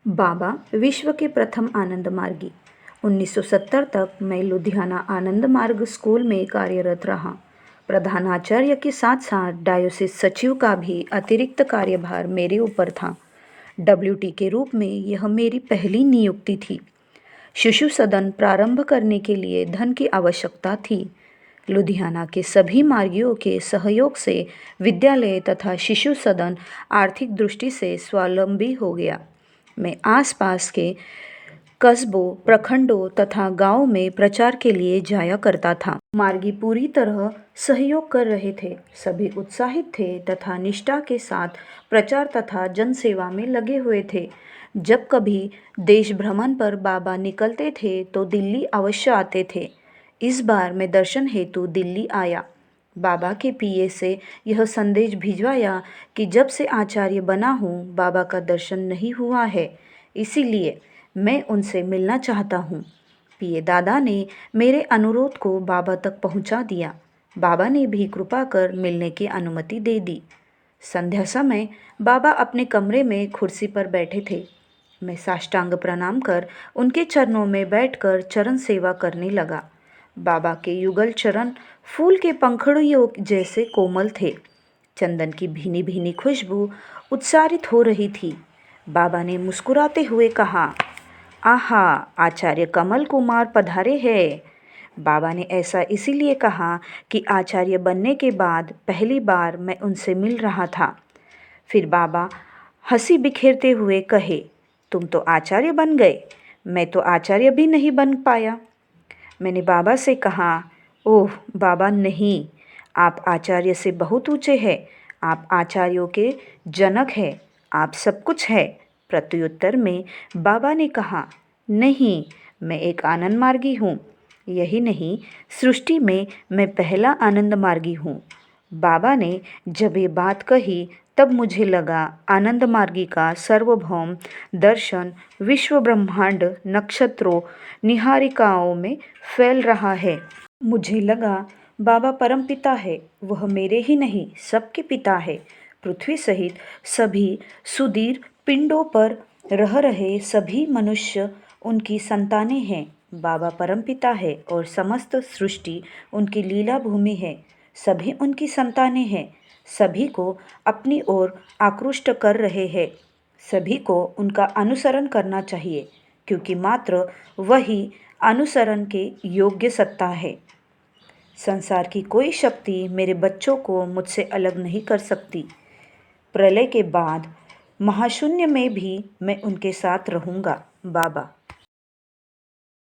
बाबा विश्व के प्रथम आनंद मार्गी। 1970 तक मैं लुधियाना आनंद मार्ग स्कूल में कार्यरत रहा। प्रधानाचार्य के साथ साथ डायोसिस सचिव का भी अतिरिक्त कार्यभार मेरे ऊपर था। डब्ल्यूटी के रूप में यह मेरी पहली नियुक्ति थी। शिशु सदन प्रारंभ करने के लिए धन की आवश्यकता थी। लुधियाना के सभी मार्गियों के सहयोग से विद्यालय तथा शिशु सदन आर्थिक दृष्टि से स्वावलंबी हो गया। मैं आसपास के कस्बों, प्रखंडों तथा गांवों में प्रचार के लिए जाया करता था। मार्गी पूरी तरह सहयोग कर रहे थे। सभी उत्साहित थे तथा निष्ठा के साथ प्रचार तथा जनसेवा में लगे हुए थे। जब कभी देश भ्रमण पर बाबा निकलते थे तो दिल्ली अवश्य आते थे। इस बार मैं दर्शन हेतु दिल्ली आया। बाबा के पीए से यह संदेश भिजवाया कि जब से आचार्य बना हूँ बाबा का दर्शन नहीं हुआ है, इसीलिए मैं उनसे मिलना चाहता हूँ। पीए दादा ने मेरे अनुरोध को बाबा तक पहुँचा दिया। बाबा ने भी कृपा कर मिलने की अनुमति दे दी। संध्या समय बाबा अपने कमरे में कुर्सी पर बैठे थे। मैं साष्टांग प्रणाम कर उनके चरणों में बैठकर चरण सेवा करने लगा। बाबा के युगल चरण फूल के पंखुड़ियों जैसे कोमल थे। चंदन की भीनी भीनी खुशबू उत्सारित हो रही थी। बाबा ने मुस्कुराते हुए कहा, आहा, आचार्य कमल कुमार पधारे हैं। बाबा ने ऐसा इसीलिए कहा कि आचार्य बनने के बाद पहली बार मैं उनसे मिल रहा था। फिर बाबा हंसी बिखेरते हुए कहे, तुम तो आचार्य बन गए, मैं तो आचार्य भी नहीं बन पाया। मैंने बाबा से कहा, ओह बाबा नहीं, आप आचार्य से बहुत ऊंचे हैं, आप आचार्यों के जनक हैं, आप सब कुछ है। प्रत्युत्तर में बाबा ने कहा, नहीं, मैं एक आनंद मार्गी हूँ। यही नहीं, सृष्टि में मैं पहला आनंद मार्गी हूँ। बाबा ने जब ये बात कही तब मुझे लगा आनंद मार्गी का सार्वभौम दर्शन विश्व ब्रह्मांड नक्षत्रों निहारिकाओं में फैल रहा है। मुझे लगा बाबा परमपिता है। वह मेरे ही नहीं सबके पिता है। पृथ्वी सहित सभी सुदीर पिंडों पर रह रहे सभी मनुष्य उनकी संतानें हैं। बाबा परमपिता है और समस्त सृष्टि उनकी लीला भूमि है। सभी उनकी संतानें हैं। सभी को अपनी ओर आकृष्ट कर रहे हैं। सभी को उनका अनुसरण करना चाहिए, क्योंकि मात्र वही अनुसरण के योग्य सत्ता है। संसार की कोई शक्ति मेरे बच्चों को मुझसे अलग नहीं कर सकती। प्रलय के बाद महाशून्य में भी मैं उनके साथ रहूँगा। बाबा।